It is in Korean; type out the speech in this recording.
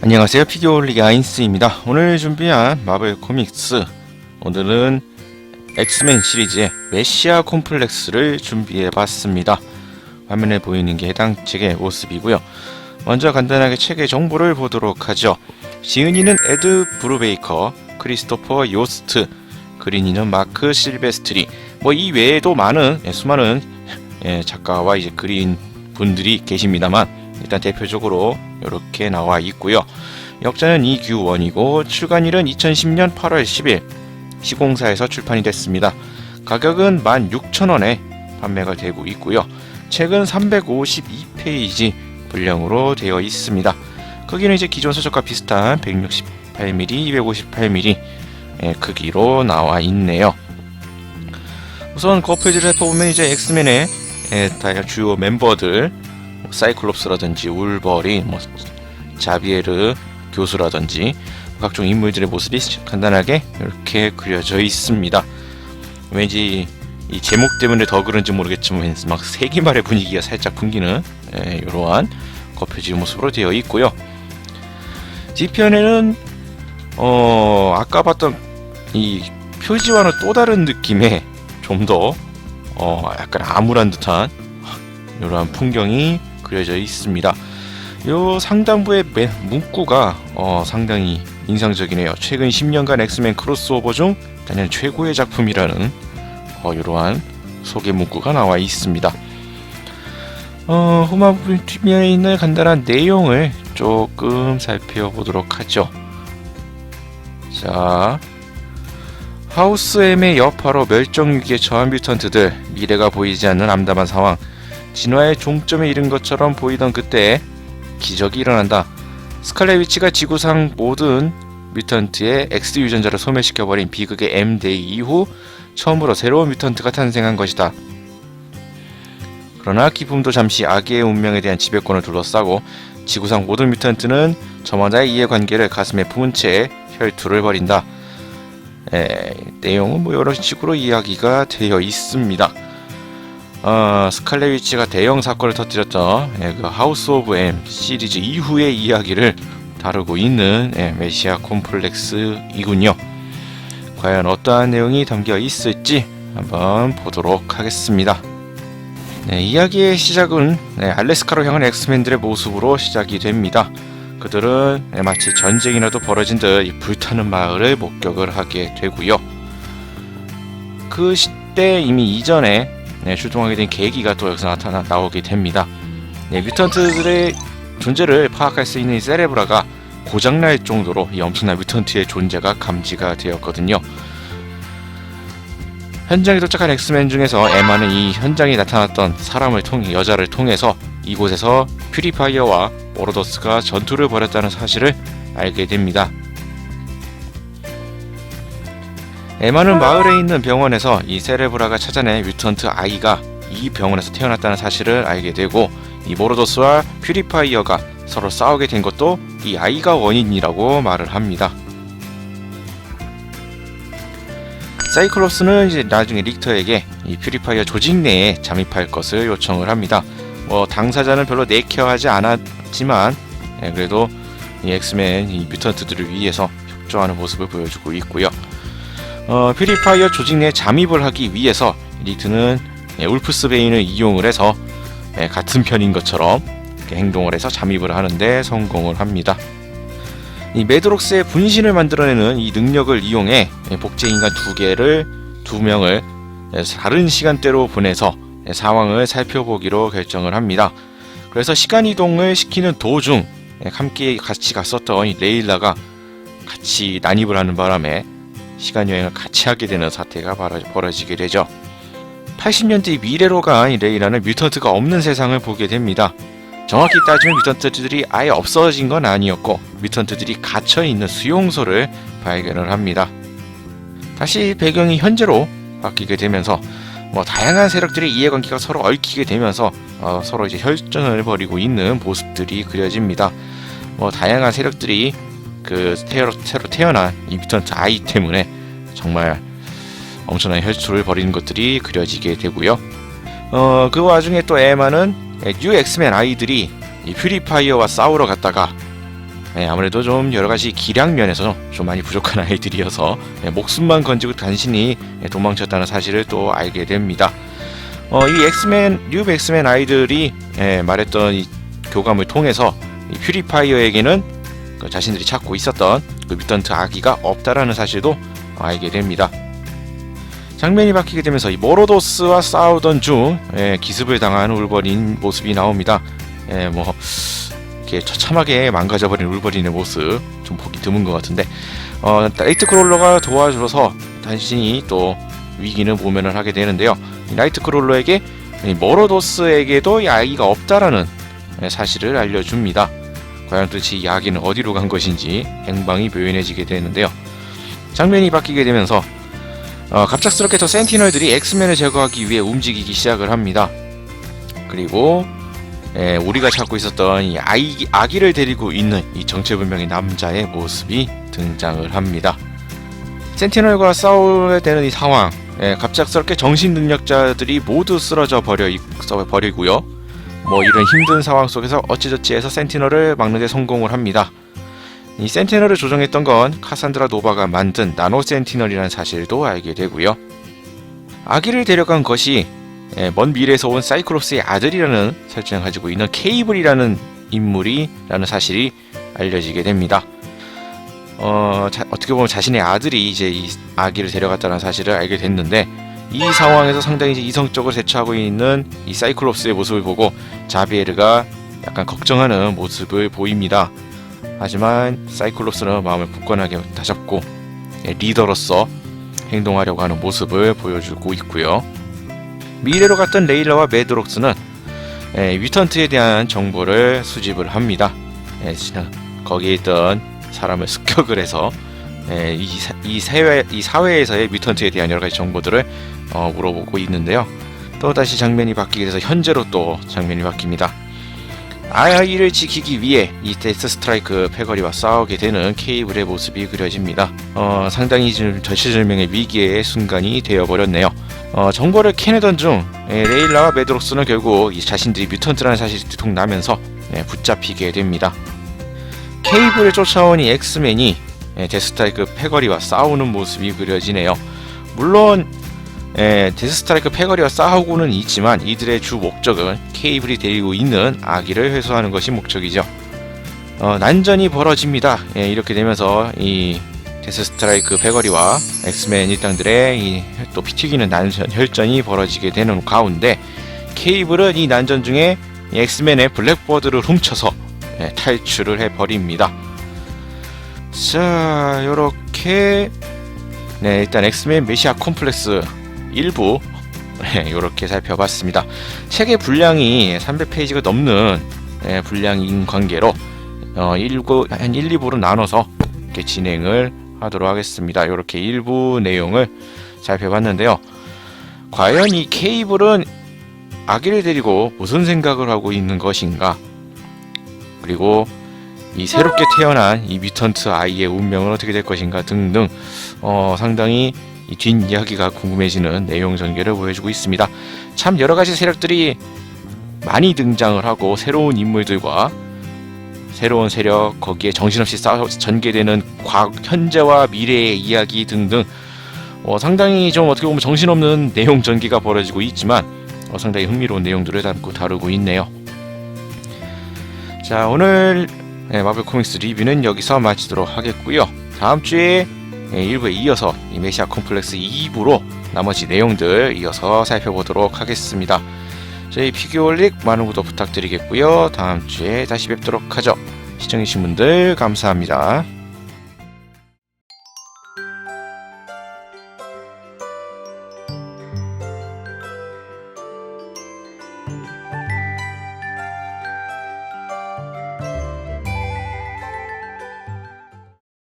안녕하세요, 피규어올리기 아인스입니다. 오늘 준비한 마블 코믹스, 오늘은 엑스맨 시리즈의 메시아 콤플렉스를 준비해봤습니다. 화면에 보이는 게 해당 책의 모습이고요. 먼저 간단하게 책의 정보를 보도록 하죠. 지은이는 에드 브루베이커, 크리스토퍼 요스트, 그린이는 마크 실베스트리, 이 외에도 수많은 작가와 이제 그린 분들이 계십니다만, 일단 대표적으로 이렇게 나와 있고요. 역자는 이규원이고 출간일은 2010년 8월 10일 시공사에서 출판이 됐습니다. 가격은 16,000원에 판매가 되고 있고요. 책은 352페이지 분량으로 되어 있습니다. 크기는 이제 기존 서적과 비슷한 168mm, 258mm 크기로 나와 있네요. 우선 겉표지를 살펴보면 이제 엑스맨의 주요 멤버들, 사이클롭스라든지 울버린, 자비에르 교수라든지 각종 인물들의 모습이 간단하게 이렇게 그려져 있습니다. 왠지 이 제목 때문에 더 그런지 모르겠지만 막 세기말의 분위기가 살짝 풍기는 이러한 겉표지 모습으로 되어 있고요. 뒤편에는 아까 봤던 이 표지와는 또 다른 느낌의 좀 더 약간 암울한 듯한 이러한 풍경이 그려져 있습니다. 요 상단부의 문구가 상당히 인상적이네요. 최근 10년간 엑스맨 크로스오버 중 단연 최고의 작품이라는 이러한 소개 문구가 나와 있습니다. 후반부 뒷면에 있는 간단한 내용을 조금 살펴보도록 하죠. 자, 하우스 M의 여파로 멸종 위기에 처한 뮤턴트들, 미래가 보이지 않는 암담한 상황, 진화의 종점에 이른 것처럼 보이던 그때 기적이 일어난다. 스칼렛 위치가 지구상 모든 뮤턴트의 X 유전자를 소멸시켜버린 비극의 M-데이 이후 처음으로 새로운 뮤턴트가 탄생한 것이다. 그러나 기쁨도 잠시 아기의 운명에 대한 지배권을 둘러싸고 지구상 모든 뮤턴트는 저마다의 이해관계를 가슴에 품은 채 혈투를 벌인다. 내용은 이런 식으로 이야기가 되어 있습니다. 스칼렛 위치가 대형 사건을 터뜨렸던 그 하우스 오브 M 시리즈 이후의 이야기를 다루고 있는 메시아 콤플렉스이군요. 과연 어떠한 내용이 담겨 있을지 한번 보도록 하겠습니다. 이야기의 시작은 알래스카로 향한 엑스맨들의 모습으로 시작이 됩니다. 그들은 마치 전쟁이라도 벌어진 듯 불타는 마을을 목격을 하게 되고요. 그 시대 이미 이전에 출동하게 된 계기가 또 여기서 나오게 됩니다. 뮤턴트들의 존재를 파악할 수 있는 이 세레브라가 고장날 정도로 이 엄청난 뮤턴트의 존재가 감지가 되었거든요. 현장에 도착한 엑스맨 중에서 에마는 이 현장에 나타났던 여자를 통해서 이곳에서 퓨리파이어와 오로더스가 전투를 벌였다는 사실을 알게 됩니다. 에마는 마을에 있는 병원에서 이 세레브라가 찾아낸 뮤턴트 아이가 이 병원에서 태어났다는 사실을 알게 되고, 이 모로더스와 퓨리파이어가 서로 싸우게 된 것도 이 아이가 원인이라고 말을 합니다. 사이클롭스는 이제 나중에 릭터에게 이 퓨리파이어 조직 내에 잠입할 것을 요청을 합니다. 당사자는 별로 내켜하지 않았지만 그래도 이 엑스맨 이 뮤턴트들을 위해서 협조하는 모습을 보여주고 있고요. 퓨리파이어 조직 내에 잠입을 하기 위해서 릭트는 울프스베인을 이용을 해서 같은 편인 것처럼 행동을 해서 잠입을 하는데 성공을 합니다. 이 매드록스의 분신을 만들어내는 이 능력을 이용해 복제인간 두 명을 다른 시간대로 보내서 상황을 살펴보기로 결정을 합니다. 그래서 시간 이동을 시키는 도중 함께 같이 갔었던 이 레일라가 같이 난입을 하는 바람에 시간 여행을 같이 하게 되는 사태가 벌어지게 되죠. 80년대 미래로 간 레일라는 뮤턴트가 없는 세상을 보게 됩니다. 정확히 따지면 뮤턴트들이 아예 없어진 건 아니었고 뮤턴트들이 갇혀있는 수용소를 발견을 합니다. 다시 배경이 현재로 바뀌게 되면서 다양한 세력들의 이해관계가 서로 얽히게 되면서 서로 이제 혈전을 벌이고 있는 모습들이 그려집니다. 다양한 세력들이 그 새로 태어난 이 뮤턴트 아이 때문에 정말 엄청난 혈투를 벌이는 것들이 그려지게 되고요. 그 와중에 또 에마는 뉴 엑스맨 아이들이 이 퓨리파이어와 싸우러 갔다가 아무래도 좀 여러가지 기량 면에서 좀 많이 부족한 아이들이어서 목숨만 건지고 간신히 도망쳤다는 사실을 또 알게 됩니다. 이 뉴 엑스맨 아이들이 말했던 이 교감을 통해서 이 퓨리파이어에게는 자신들이 찾고 있었던 그 뮤턴트 아기가 없다라는 사실도 알게 됩니다. 장면이 바뀌게 되면서 이 모로도스와 싸우던 중 기습을 당한 울버린 모습이 나옵니다. 이렇게 처참하게 망가져버린 울버린의 모습 좀 보기 드문 것 같은데, 나이트크롤러가 도와줘서 단신히 또 위기는 모면을 하게 되는데요. 이 나이트크롤러에게 모로도스에게도 이 아기가 없다라는 사실을 알려줍니다. 과연 도대체 이 아기는 어디로 간 것인지 행방이 묘연해지게 되는데요. 장면이 바뀌게 되면서 갑작스럽게 저 센티널들이 엑스맨을 제거하기 위해 움직이기 시작을 합니다. 그리고 우리가 찾고 있었던 이 아기를 데리고 있는 이 정체불명의 남자의 모습이 등장을 합니다. 센티널과 싸워야 되는 이 상황, 갑작스럽게 정신능력자들이 모두 쓰러져 버리고요. 이런 힘든 상황 속에서 어찌저찌 해서 센티널을 막는데 성공을 합니다. 이 센티널을 조종했던 건 카산드라 노바가 만든 나노 센티널이라는 사실도 알게 되고요. 아기를 데려간 것이 먼 미래에서 온 사이클롭스의 아들이라는 설정을 가지고 있는 케이블이라는 인물이라는 사실이 알려지게 됩니다. 어떻게 보면 자신의 아들이 이제 이 아기를 데려갔다는 사실을 알게 됐는데, 이 상황에서 상당히 이제 이성적으로 대처하고 있는 이 사이클롭스의 모습을 보고 자비에르가 약간 걱정하는 모습을 보입니다. 하지만 사이클롭스는 마음을 굳건하게 다잡고 리더로서 행동하려고 하는 모습을 보여주고 있고요. 미래로 갔던 레일라와 매드록스는 뮤턴트에 대한 정보를 수집을 합니다. 거기에 있던 사람을 습격을 해서 이 사회에서의 뮤턴트에 대한 여러가지 정보들을 물어보고 있는데요. 또다시 장면이 바뀌게 돼서 현재로 또 장면이 바뀝니다. 아이를 지키기 위해 이 데스 스트라이크 패거리와 싸우게 되는 케이블의 모습이 그려집니다. 상당히 좀 절체절명의 위기의 순간이 되어버렸네요. 정보를 캐내던 중 레일라와 매드록스는 결국 자신들이 뮤턴트라는 사실이 들통나면서 붙잡히게 됩니다. 케이블을 쫓아온 이 엑스맨이 데스스트라이크 패거리와 싸우는 모습이 그려지네요. 물론 데스스트라이크 패거리와 싸우고는 있지만 이들의 주 목적은 케이블이 데리고 있는 아기를 회수하는 것이 목적이죠. 난전이 벌어집니다. 이렇게 되면서 이 데스스트라이크 패거리와 엑스맨 일당들의 또 피튀기는 혈전이 벌어지게 되는 가운데, 케이블은 이 난전 중에 엑스맨의 블랙버드를 훔쳐서 탈출을 해버립니다. 자, 요렇게 일단 엑스맨 메시아 콤플렉스 일부 요렇게 살펴봤습니다. 책의 분량이 300페이지가 넘는 분량인 관계로 한 1, 2부로 나눠서 이렇게 진행을 하도록 하겠습니다. 요렇게 일부 내용을 살펴봤는데요. 과연 이 케이블은 아기를 데리고 무슨 생각을 하고 있는 것인가? 그리고 이 새롭게 태어난 이 뮤턴트 아이의 운명은 어떻게 될 것인가 등등 상당히 이 뒷이야기가 궁금해지는 내용 전개를 보여주고 있습니다. 참 여러가지 세력들이 많이 등장을 하고 새로운 인물들과 새로운 세력, 거기에 정신없이 전개되는 현재와 미래의 이야기 등등 상당히 좀 어떻게 보면 정신없는 내용 전개가 벌어지고 있지만 상당히 흥미로운 내용들을 다루고 있네요. 자, 오늘 마블 코믹스 리뷰는 여기서 마치도록 하겠고요. 다음 주에 1부에 이어서 이 메시아 콤플렉스 2부로 나머지 내용들 이어서 살펴보도록 하겠습니다. 저희 피규어올릭 많은 구독 부탁드리겠고요. 다음 주에 다시 뵙도록 하죠. 시청해주신 분들 감사합니다.